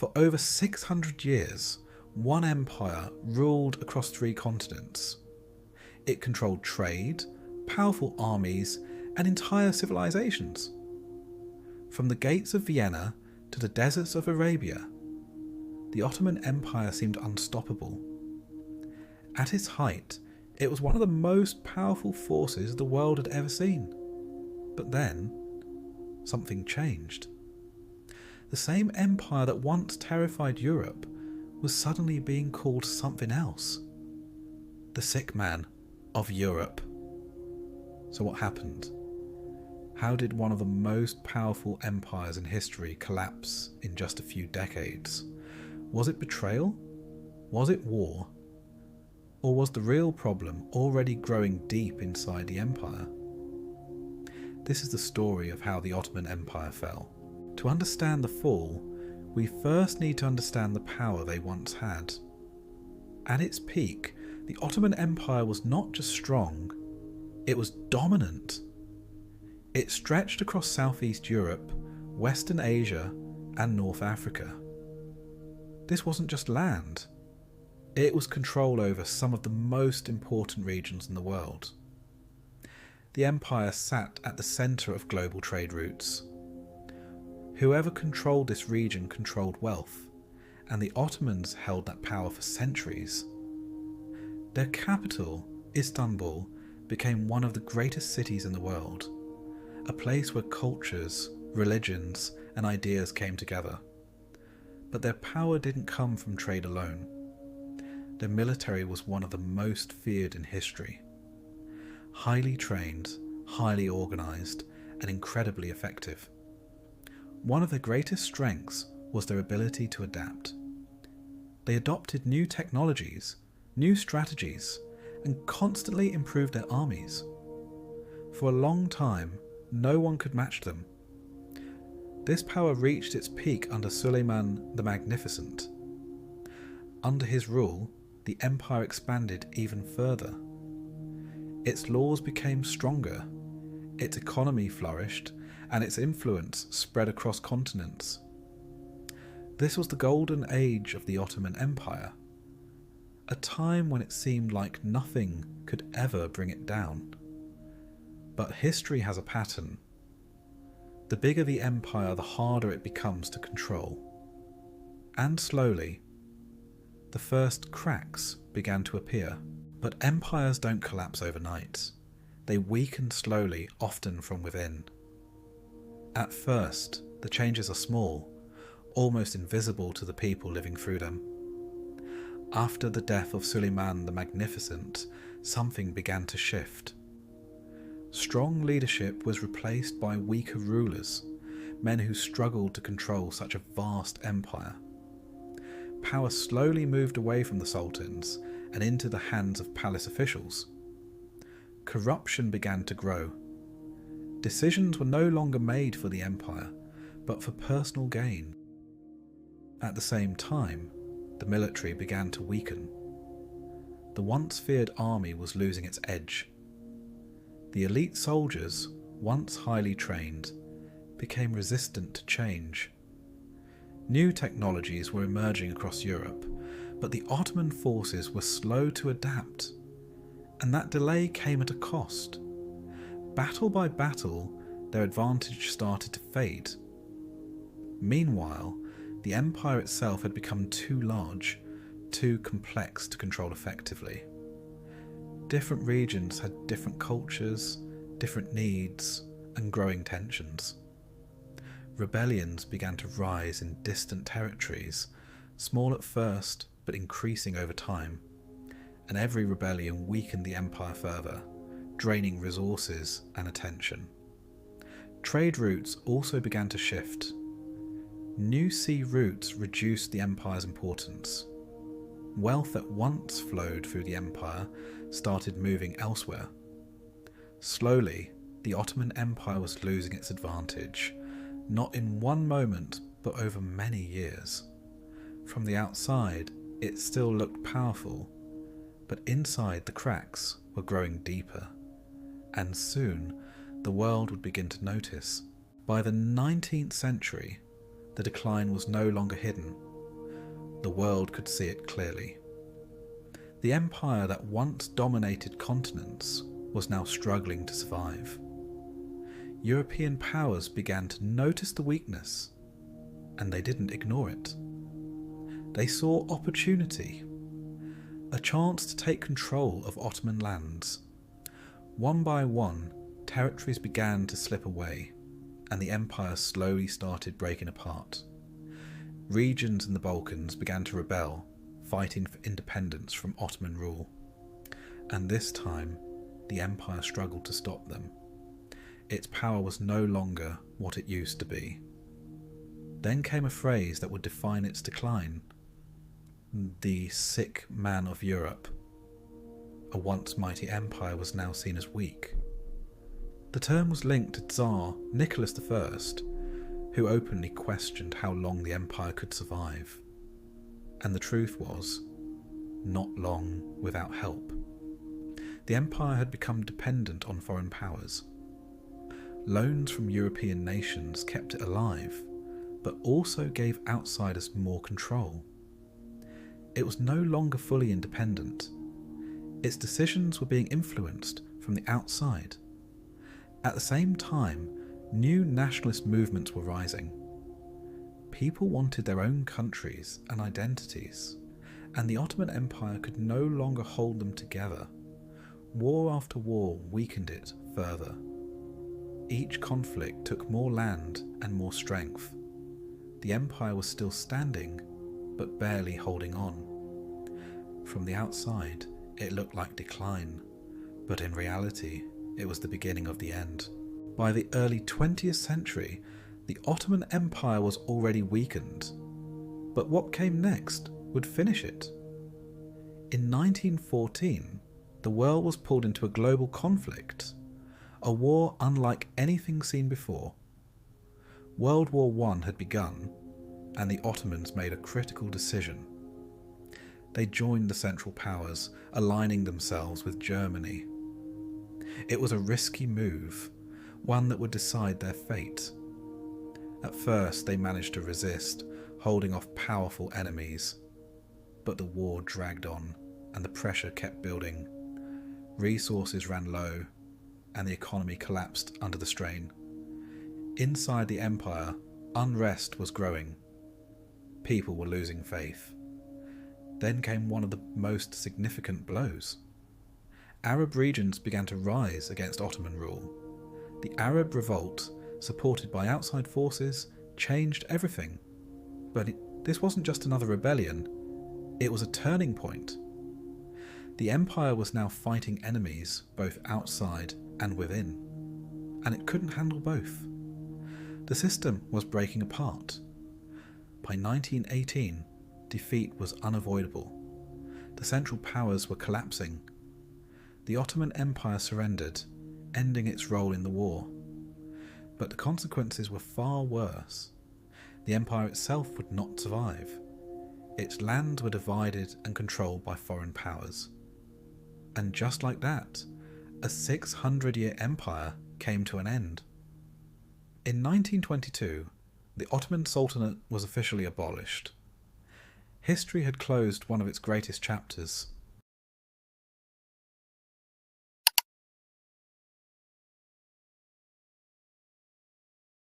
For over 600 years, one empire ruled across 3 continents. It controlled trade, powerful armies, and entire civilizations. From the gates of Vienna to the deserts of Arabia, the Ottoman Empire seemed unstoppable. At its height, it was one of the most powerful forces the world had ever seen. But then, something changed. The same empire that once terrified Europe was suddenly being called something else. The sick man of Europe. So what happened? How did one of the most powerful empires in history collapse in just a few decades? Was it betrayal? Was it war? Or was the real problem already growing deep inside the empire? This is the story of how the Ottoman Empire fell. To understand the fall, we first need to understand the power they once had. At its peak, the Ottoman Empire was not just strong, it was dominant. It stretched across Southeast Europe, Western Asia, and North Africa. This wasn't just land. It was control over some of the most important regions in the world. The empire sat at the centre of global trade routes. Whoever controlled this region controlled wealth, and the Ottomans held that power for centuries. Their capital, Istanbul, became one of the greatest cities in the world, a place where cultures, religions, and ideas came together. But their power didn't come from trade alone. Their military was one of the most feared in history. Highly trained, highly organised, and incredibly effective. One of their greatest strengths was their ability to adapt. They adopted new technologies, new strategies, and constantly improved their armies. For a long time, no one could match them. This power reached its peak under Suleiman the Magnificent. Under his rule, the empire expanded even further. Its laws became stronger, its economy flourished, and its influence spread across continents. This was the golden age of the Ottoman Empire, a time when it seemed like nothing could ever bring it down. But history has a pattern. The bigger the empire, the harder it becomes to control. And slowly, the first cracks began to appear. But empires don't collapse overnight. They weaken slowly, often from within. At first, the changes are small, almost invisible to the people living through them. After the death of Suleiman the Magnificent, something began to shift. Strong leadership was replaced by weaker rulers, men who struggled to control such a vast empire. Power slowly moved away from the sultans and into the hands of palace officials. Corruption began to grow. Decisions were no longer made for the empire, but for personal gain. At the same time, the military began to weaken. The once feared army was losing its edge. The elite soldiers, once highly trained, became resistant to change. New technologies were emerging across Europe, but the Ottoman forces were slow to adapt, and that delay came at a cost. Battle by battle, their advantage started to fade. Meanwhile, the empire itself had become too large, too complex to control effectively. Different regions had different cultures, different needs, and growing tensions. Rebellions began to rise in distant territories, small at first but increasing over time, and every rebellion weakened the empire further, draining resources and attention. Trade routes also began to shift. New sea routes reduced the empire's importance. Wealth that once flowed through the empire started moving elsewhere. Slowly, the Ottoman Empire was losing its advantage, not in one moment, but over many years. From the outside, it still looked powerful, but inside the cracks were growing deeper, and soon the world would begin to notice. By the 19th century, the decline was no longer hidden. the world could see it clearly. The empire that once dominated continents was now struggling to survive. European powers began to notice the weakness, and they didn't ignore it. They saw opportunity, a chance to take control of Ottoman lands. One by one, territories began to slip away, and the empire slowly started breaking apart. Regions in the Balkans began to rebel, fighting for independence from Ottoman rule. And this time, the empire struggled to stop them. Its power was no longer what it used to be. Then came a phrase that would define its decline: the sick man of Europe. A once mighty empire was now seen as weak. The term was linked to Tsar Nicholas I, who openly questioned how long the empire could survive. And the truth was, not long without help. The empire had become dependent on foreign powers. Loans from European nations kept it alive, but also gave outsiders more control. It was no longer fully independent. Its decisions were being influenced from the outside. At the same time, new nationalist movements were rising. People wanted their own countries and identities, and the Ottoman Empire could no longer hold them together. War after war weakened it further. Each conflict took more land and more strength. The empire was still standing, but barely holding on. From the outside, it looked like decline, but in reality, it was the beginning of the end. By the early 20th century, the Ottoman Empire was already weakened, but what came next would finish it. In 1914, the world was pulled into a global conflict, a war unlike anything seen before. World War I had begun, and the Ottomans made a critical decision. They joined the Central Powers, aligning themselves with Germany. It was a risky move, one that would decide their fate. At first, they managed to resist, holding off powerful enemies. But the war dragged on, and the pressure kept building. Resources ran low, and the economy collapsed under the strain. Inside the empire, unrest was growing. People were losing faith. Then came one of the most significant blows. Arab regions began to rise against Ottoman rule. The Arab revolt, supported by outside forces, changed everything. But this wasn't just another rebellion, it was a turning point. The empire was now fighting enemies both outside and within, and it couldn't handle both. The system was breaking apart. By 1918, defeat was unavoidable. The Central Powers were collapsing. The Ottoman Empire surrendered, ending its role in the war. But the consequences were far worse. The empire itself would not survive. Its lands were divided and controlled by foreign powers. And just like that, a 600-year empire came to an end. In 1922, the Ottoman Sultanate was officially abolished. History had closed one of its greatest chapters,